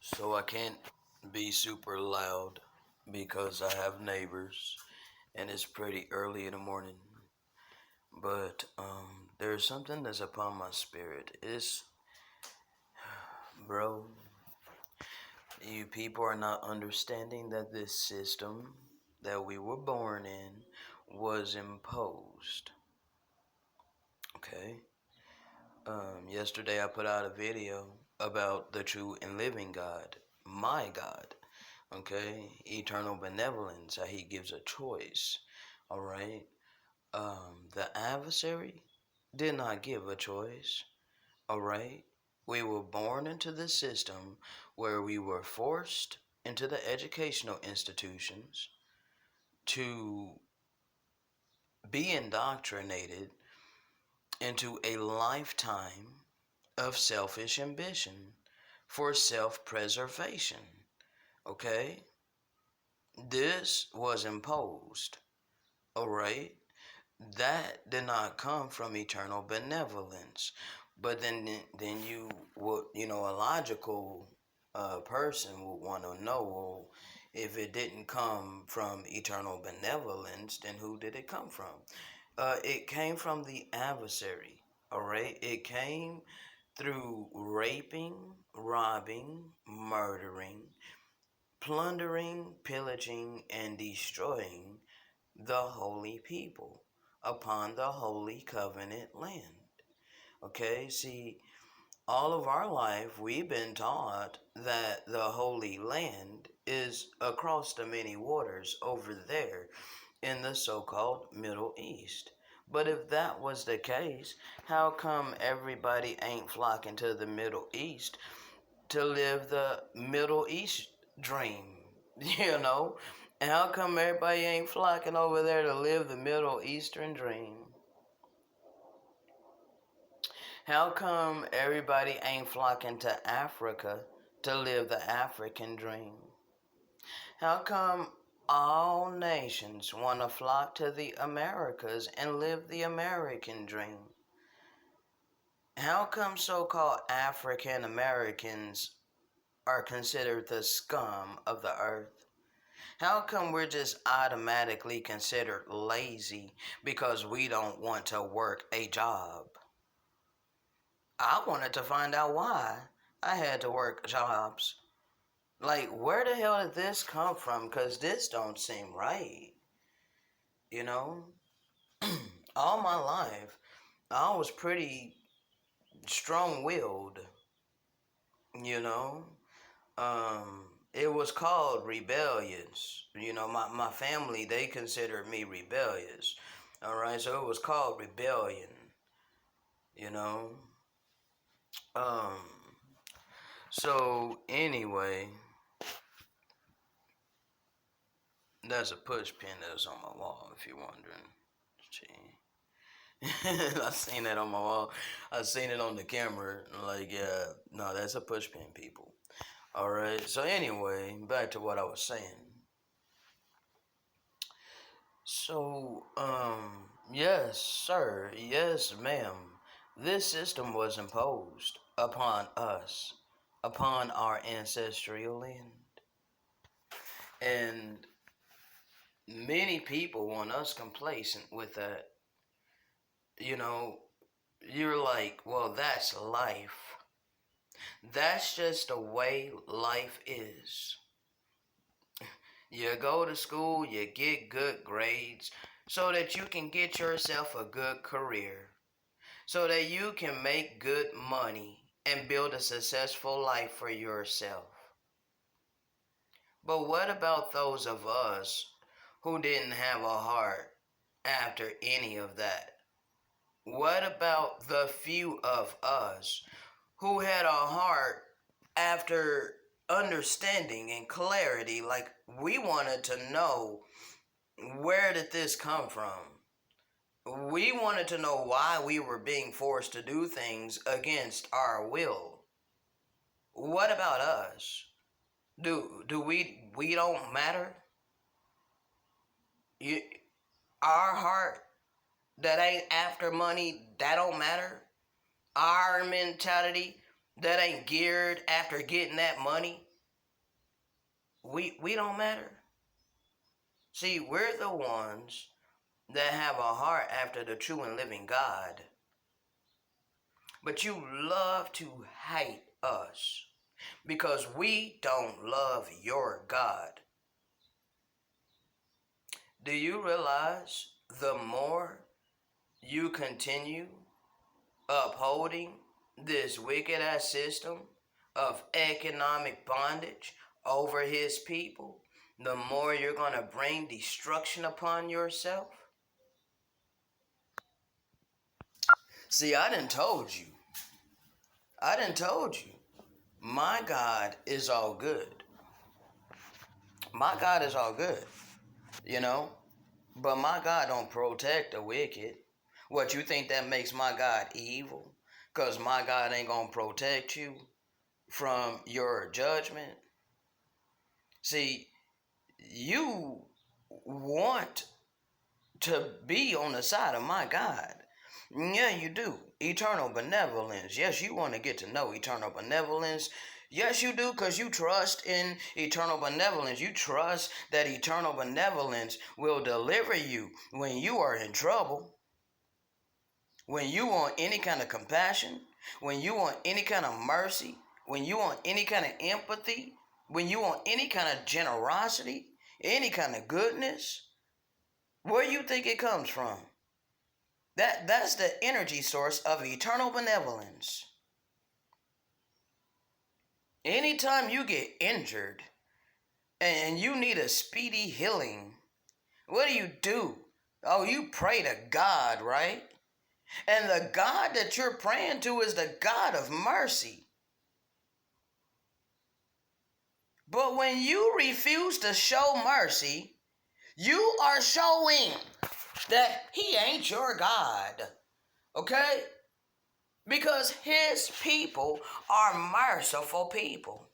So I can't be super loud because I have neighbors and it's pretty early in the morning. But there's something that's upon my spirit. Bro, you people are not understanding that this system that we were born in was imposed. Okay? Yesterday I put out a video about the true and living God, my God. Okay, eternal benevolence, how he gives a choice. All right, the adversary did not give a choice. All right, we were born into this system where we were forced into the educational institutions to be indoctrinated into a lifetime of selfish ambition for self-preservation. Okay, this was imposed. All right, that did not come from eternal benevolence. But then you would, a logical person would want to know, well, if it didn't come from eternal benevolence, then who did it come from? It came from the adversary. All right, it came through raping, robbing, murdering, plundering, pillaging, and destroying the holy people upon the holy covenant land. Okay, see, all of our life we've been taught that the holy land is across the many waters over there in the so-called Middle East. But if that was the case, how come everybody ain't flocking to the Middle East to live the Middle East dream? You know? And how come everybody ain't flocking over there to live the Middle Eastern dream? How come everybody ain't flocking to Africa to live the African dream? How come all nations want to flock to the Americas and live the American dream? How come so-called African Americans are considered the scum of the earth? How come we're just automatically considered lazy because we don't want to work a job? I wanted to find out why I had to work jobs. Like, where the hell did this come from? Because this don't seem right. You know? All my life, I was pretty strong-willed. You know? It was called rebellious. My family, they considered me rebellious. All right, so it was called rebellion. You know. Um. So anyway, that's a push pin that's on my wall. If you're wondering, gee. I seen that on my wall. I seen it on the camera. Like, yeah, no, that's a push pin, people. All right. So anyway, back to what I was saying. So, yes, sir. Yes, ma'am. This system was imposed upon us, upon our ancestral land. And many people want us complacent with that. You know, you're like, well, that's life. That's just the way life is. You go to school, you get good grades so that you can get yourself a good career, so that you can make good money and build a successful life for yourself. But what about those of us who didn't have a heart after any of that? What about the few of us who had a heart after understanding and clarity? Like, we wanted to know, where did this come from? We wanted to know why we were being forced to do things against our will. What about us? Do we don't matter? You, our heart that ain't after money, that don't matter. Our mentality that ain't geared after getting that money, we don't matter. See, we're the ones that have a heart after the true and living God. But you love to hate us because we don't love your God. Do you realize the more you continue upholding this wicked ass system of economic bondage over his people, the more you're going to bring destruction upon yourself? See, I done told you. My God is all good. My God is all good, you know? But my God don't protect the wicked. What, you think that makes my God evil? Because my God ain't going to protect you from your judgment? See, you want to be on the side of my God. Yeah, you do. Eternal benevolence. Yes, you want to get to know eternal benevolence. Yes, you do, because you trust in eternal benevolence. You trust that eternal benevolence will deliver you when you are in trouble, when you want any kind of compassion, when you want any kind of mercy, when you want any kind of empathy, when you want any kind of generosity, any kind of goodness. Where do you think it comes from? That's the energy source of eternal benevolence. Anytime you get injured and you need a speedy healing, what do? Oh, you pray to God, right? And the God that you're praying to is the God of mercy. But when you refuse to show mercy, you are showing that he ain't your God. Okay? Because his people are merciful people.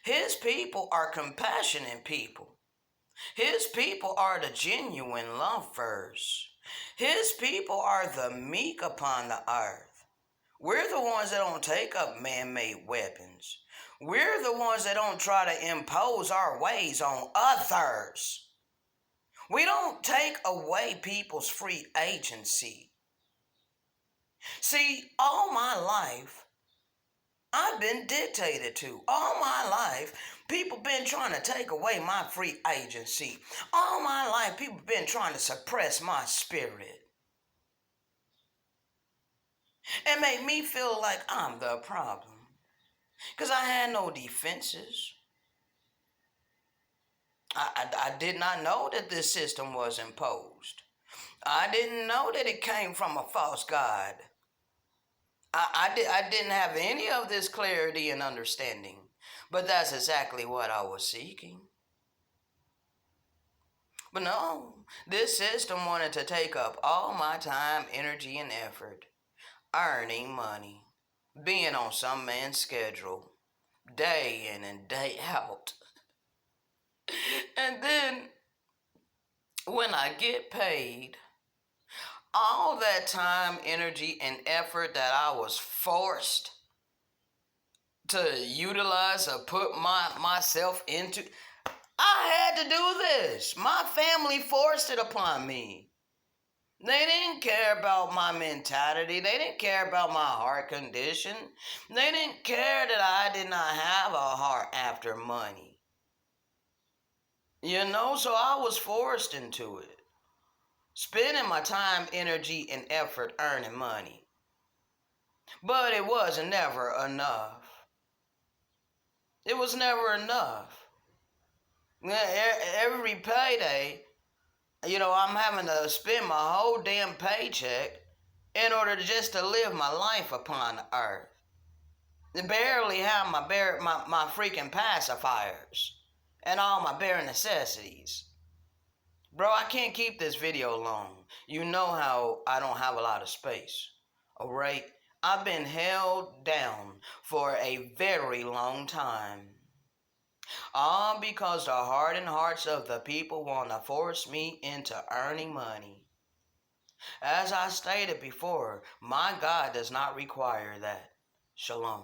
His people are compassionate people. His people are the genuine lovers. His people are the meek upon the earth. We're the ones that don't take up man-made weapons. We're the ones that don't try to impose our ways on others. We don't take away people's free agency. See, all my life, I've been dictated to. All my life, people been trying to take away my free agency. All my life, people been trying to suppress my spirit and make me feel like I'm the problem. Because I had no defenses. I did not know that this system was imposed. I didn't know that it came from a false God. I didn't have any of this clarity and understanding, but that's exactly what I was seeking. But no, this system wanted to take up all my time, energy, and effort, earning money, being on some man's schedule, day in and day out. And then, when I get paid, all that time, energy, and effort that I was forced to utilize or put myself into, I had to do this. My family forced it upon me. They didn't care about my mentality. They didn't care about my heart condition. They didn't care that I did not have a heart after money. You know, so I was forced into it. Spending my time, energy, and effort earning money. But it was never enough. It was never enough. Every payday, I'm having to spend my whole damn paycheck in order just to live my life upon the earth. I barely have my freaking pacifiers and all my bare necessities. Bro, I can't keep this video long. You know how I don't have a lot of space. Alright? I've been held down for a very long time. All because the hardened hearts of the people want to force me into earning money. As I stated before, my God does not require that. Shalom.